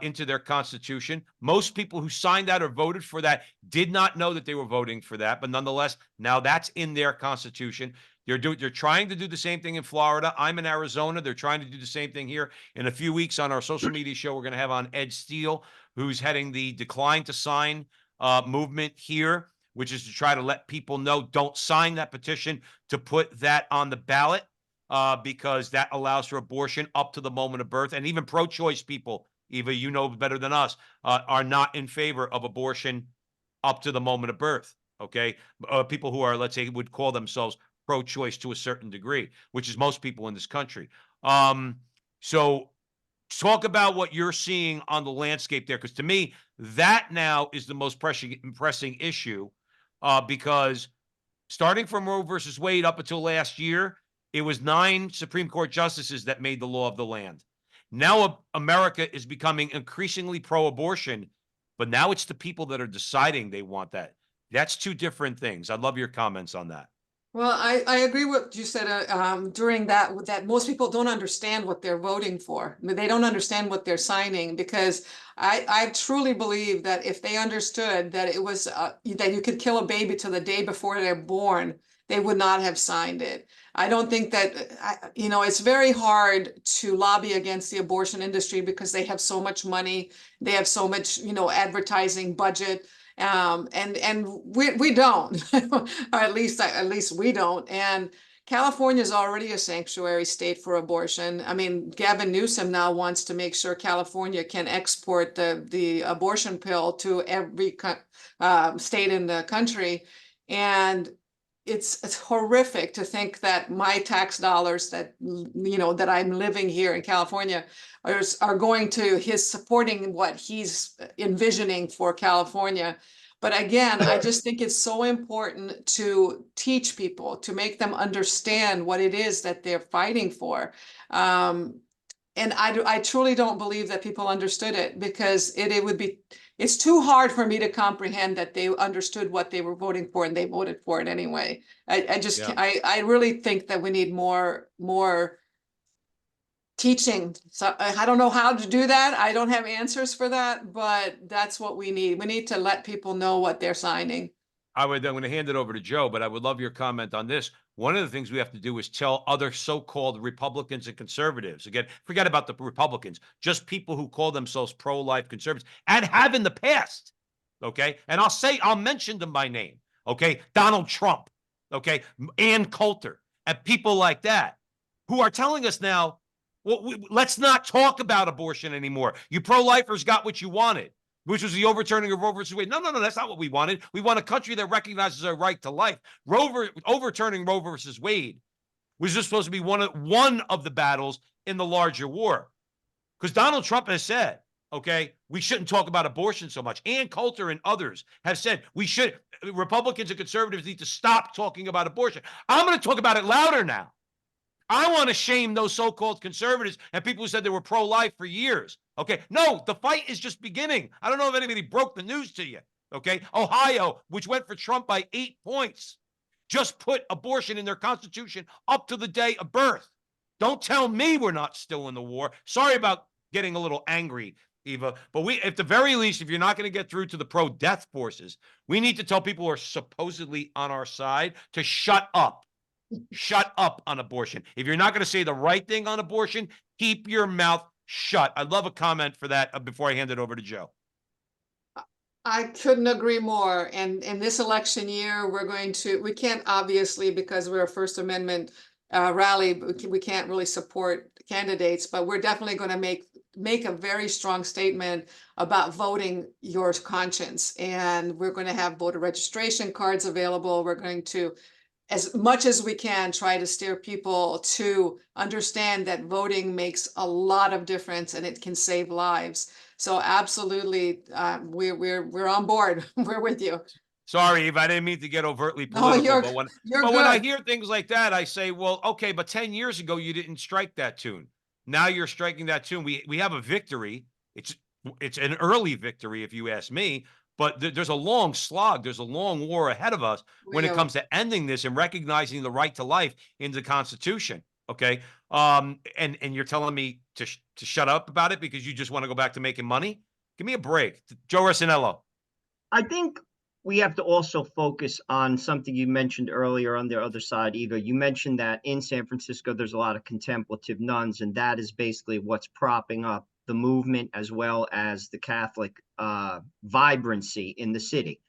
into their constitution. Most people who signed that or voted for that did not know that they were voting for that, but nonetheless, now that's in their constitution. They're trying to do the same thing in Florida. I'm in Arizona. They're trying to do the same thing here. In a few weeks on our social media show, we're going to have on Ed Steele, who's heading the Decline to Sign movement here, which is to try to let people know, don't sign that petition to put that on the ballot because that allows for abortion up to the moment of birth. And even pro-choice people, Eva, you know better than us, are not in favor of abortion up to the moment of birth, okay? People who are, let's say, would call themselves pro-choice to a certain degree, which is most people in this country. So talk about what you're seeing on the landscape there, because to me, that now is the most pressing issue because starting from Roe versus Wade up until last year, it was 9 Supreme Court justices that made the law of the land. Now America is becoming increasingly pro-abortion, but now it's the people that are deciding they want that. That's two different things. I'd love your comments on that. Well, I agree with what you said during that most people don't understand what they're voting for. They don't understand what they're signing, because I truly believe that if they understood that it was that you could kill a baby till the day before they're born, they would not have signed it. I don't think that, it's very hard to lobby against the abortion industry because they have so much money. They have so much, advertising budget. And we don't, or at least we don't. And California is already a sanctuary state for abortion. I mean, Gavin Newsom now wants to make sure California can export the abortion pill to every state in the country. And it's horrific to think that my tax dollars that I'm living here in California are going to his supporting what he's envisioning for California. But again, I just think it's so important to teach people, to make them understand what it is that they're fighting for. And I truly don't believe that people understood it, because it's too hard for me to comprehend that they understood what they were voting for and they voted for it anyway. I really think that we need more teaching. So I don't know how to do that. I don't have answers for that, but that's what we need. We need to let people know what they're signing. I'm going to hand it over to Joe, but I would love your comment on this. One of the things we have to do is tell other so-called Republicans and conservatives, again, forget about the Republicans, just people who call themselves pro-life conservatives and have in the past, okay? And I'll mention them by name, okay? Donald Trump, okay? Ann Coulter, and people like that who are telling us now, well, let's not talk about abortion anymore. You pro-lifers got what you wanted, which was the overturning of Roe versus Wade. No, that's not what we wanted. We want a country that recognizes our right to life. Overturning Roe versus Wade was just supposed to be one of the battles in the larger war. Because Donald Trump has said, okay, we shouldn't talk about abortion so much. Ann Coulter and others have said Republicans and conservatives need to stop talking about abortion. I'm going to talk about it louder now. I want to shame those so-called conservatives and people who said they were pro-life for years. Okay, no, the fight is just beginning. I don't know if anybody broke the news to you. Okay, Ohio, which went for Trump by 8 points, just put abortion in their constitution up to the day of birth. Don't tell me we're not still in the war. Sorry about getting a little angry, Eva, but at the very least, if you're not going to get through to the pro-death forces, we need to tell people who are supposedly on our side to shut up. Shut up on abortion. If you're not going to say the right thing on abortion, keep your mouth shut. I'd love a comment for that before I hand it over to Joe. I couldn't agree more. And in this election year, we can't, obviously, because we're a First Amendment rally, we can't really support candidates, but we're definitely going to make a very strong statement about voting your conscience. And we're going to have voter registration cards available. We're going to as much as we can, try to steer people to understand that voting makes a lot of difference and it can save lives. So absolutely, we're on board. We're with you. Sorry, Eve, I didn't mean to get overtly No, political, you're but when I good. hear things like that, I say, well, okay, but 10 years ago you didn't strike that tune. Now you're striking that tune. We have a victory. It's an early victory, if you ask me, but there's a long slog. There's a long war ahead of us when We it are, comes to ending this and recognizing the right to life in the Constitution. Okay, and you're telling me to shut up about it because you just want to go back to making money? Give me a break, Joe Rossinello. I think we have to also focus on something you mentioned earlier on the other side, Eva. You mentioned that in San Francisco, there's a lot of contemplative nuns, and that is basically what's propping up the movement as well as the Catholic vibrancy in the city.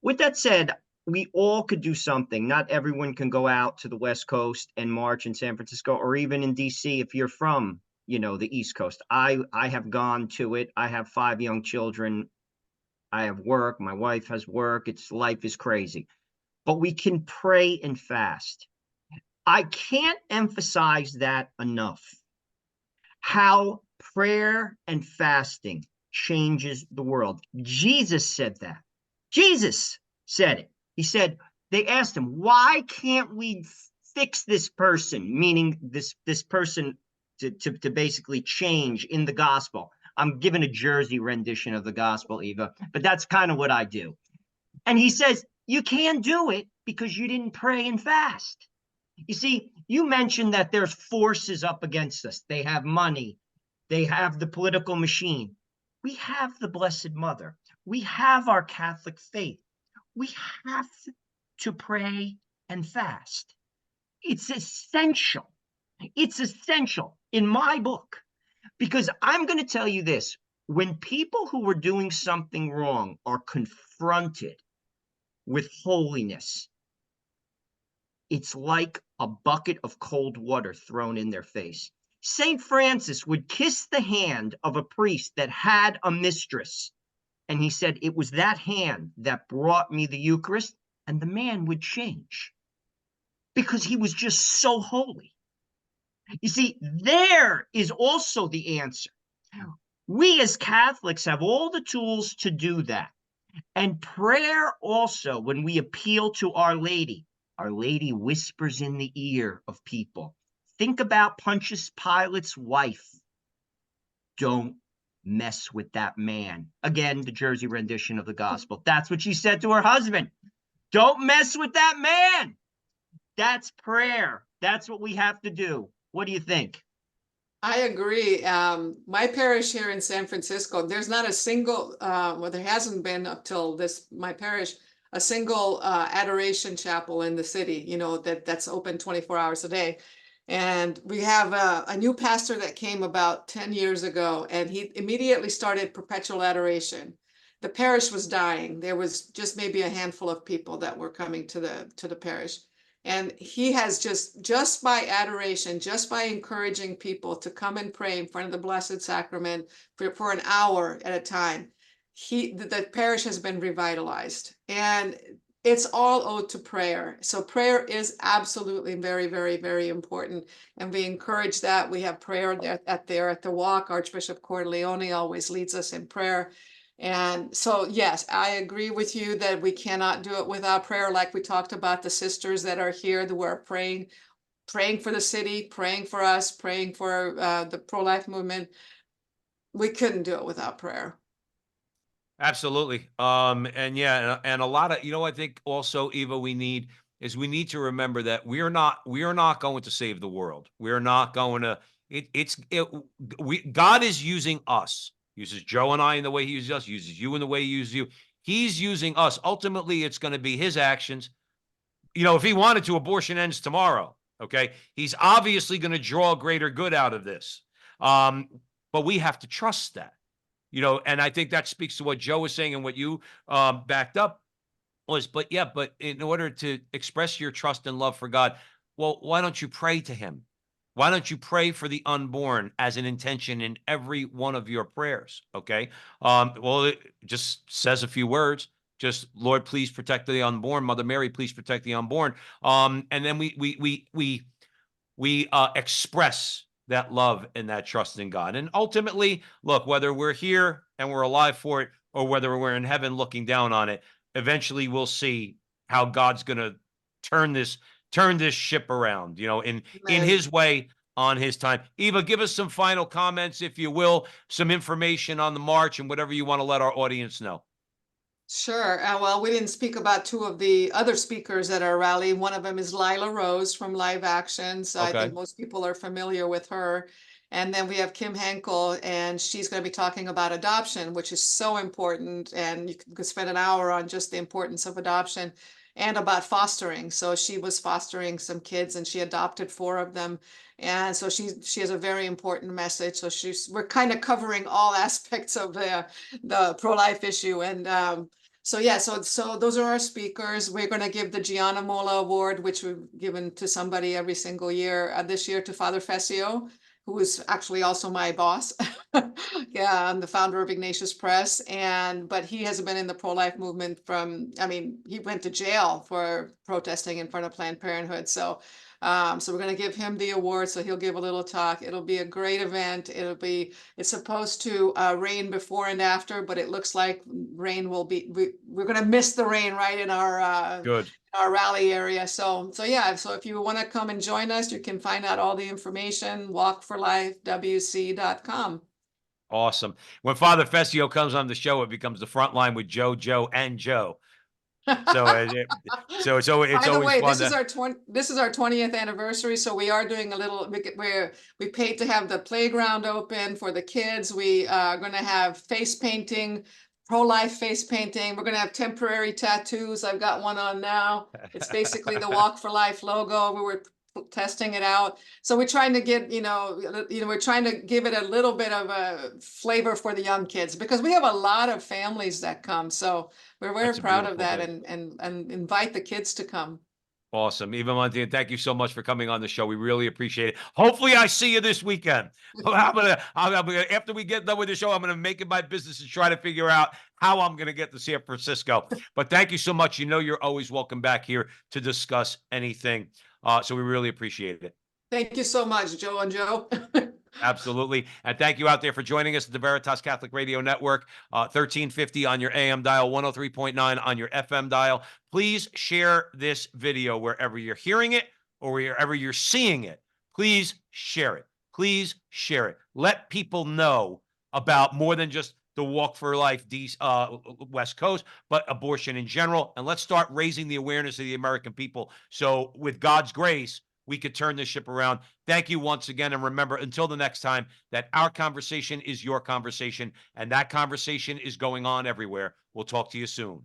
With that said, we all could do something. Not everyone can go out to the West Coast and march in San Francisco or even in DC if you're from, the East Coast. I have gone to it. I have 5 young children. I have work. My wife has work. Life is crazy. But we can pray and fast. I can't emphasize that enough. How prayer and fasting changes the world. Jesus said that. Jesus said it. He said, they asked him, why can't we fix this person, meaning this person to basically change in the gospel? I'm giving a Jersey rendition of the gospel, Eva, but that's kind of what I do. And he says, you can't do it because you didn't pray and fast. You see, you mentioned that there's forces up against us. They have money. They have the political machine. We have the Blessed Mother. We have our Catholic faith. We have to pray and fast. It's essential. It's essential in my book. Because I'm going to tell you this, when people who are doing something wrong are confronted with holiness, it's like a bucket of cold water thrown in their face. St. Francis would kiss the hand of a priest that had a mistress, and he said, it was that hand that brought me the Eucharist, and the man would change because he was just so holy. You see, there is also the answer. We as Catholics have all the tools to do that. And prayer also, when we appeal to Our Lady whispers in the ear of people. Think about Pontius Pilate's wife. Don't mess with that man. Again, the Jersey rendition of the gospel. That's what she said to her husband. Don't mess with that man. That's prayer. That's what we have to do. What do you think? I agree. My parish here in San Francisco, there's not a single, well, there hasn't been up till my parish, a single adoration chapel in the city, that's open 24 hours a day. And we have a new pastor that came about 10 years ago, and he immediately started perpetual adoration. The parish was dying. There was just maybe a handful of people that were coming to the parish. And he has just by adoration, just by encouraging people to come and pray in front of the Blessed Sacrament for an hour at a time, the parish has been revitalized. And it's all owed to prayer. So prayer is absolutely very, very, very important. And we encourage that. We have prayer at the walk. Archbishop Corleone always leads us in prayer. And so, yes, I agree with you that we cannot do it without prayer. Like we talked about the sisters that are here who are praying for the city, praying for us, praying for the pro-life movement. We couldn't do it without prayer. Absolutely. And yeah, and a lot of, I think also, Eva, we need to remember that we are not going to save the world. We're not going to, God is using us, uses Joe and I in the way he uses us, uses you in the way he uses you. He's using us. Ultimately, it's going to be his actions. If he wanted to, abortion ends tomorrow. Okay. He's obviously going to draw greater good out of this. But we have to trust that. And I think that speaks to what Joe was saying and what you backed up was, but in order to express your trust and love for God, well, why don't you pray to him? Why don't you pray for the unborn as an intention in every one of your prayers? Okay. Well, it just says a few words. just Lord, please protect the unborn. Mother Mary, please protect the unborn. And then we express that love and that trust in God. And ultimately, look, whether we're here and we're alive for it, or whether we're in heaven looking down on it, eventually we'll see how God's going to turn this ship around, you know, in Amen. his way, on his time. Eva, give us some final comments, if you will, some information on the march and whatever you want to let our audience know. Sure. Well, we didn't speak about two of the other speakers at our rally. One of them is Lila Rose from Live Action. So I Okay. think most people are familiar with her. And then we have Kim Henkel, and she's going to be talking about adoption, which is so important. And you could spend an hour on just the importance of adoption and about fostering. So she was fostering some kids and she adopted 4 of them. And so she has a very important message. So we're kind of covering all aspects of the pro-life issue. And so yeah, so those are our speakers. We're going to give the Gianna Mola Award, which we've given to somebody every single year. This year to Father Fessio, who is actually also my boss. Yeah, I'm the founder of Ignatius Press, but he has been in the pro-life movement he went to jail for protesting in front of Planned Parenthood. So we're going to give him the award. So he'll give a little talk. It'll be a great event. It's supposed to rain before and after, but it looks like rain will be, we're going to miss the rain right in our Good. our rally area. So yeah, so if you want to come and join us, you can find out all the information, walkforlifewc.com. Awesome. When Father Fessio comes on the show, it becomes the front line with Joe, and Joe. So it's By the always way, fun. this is our 20th anniversary, so we are doing a little. We paid to have the playground open for the kids. We are going to have face painting, pro-life face painting. We're going to have temporary tattoos. I've got one on now. It's basically the Walk for Life logo. We were testing it out. So we're trying to get, we're trying to give it a little bit of a flavor for the young kids, because we have a lot of families that come. So we're very That's a proud of beautiful that, thing. and invite the kids to come. Awesome. Eva Muntean, thank you so much for coming on the show. We really appreciate it. Hopefully I see you this weekend. After we get done with the show, I'm going to make it my business to try to figure out how I'm going to get to San Francisco. But thank you so much. You know, you're always welcome back here to discuss anything. So we really appreciate it. Thank you so much, Joe and Joe. Absolutely. And thank you out there for joining us at the Veritas Catholic Radio Network, 1350 on your AM dial, 103.9 on your FM dial. Please share this video wherever you're hearing it or wherever you're seeing it. Please share it. Please share it. Let people know about more than just the Walk for Life West Coast, but abortion in general. And let's start raising the awareness of the American people. So with God's grace, we could turn this ship around. Thank you once again. And remember, until the next time, that our conversation is your conversation, and that conversation is going on everywhere. We'll talk to you soon.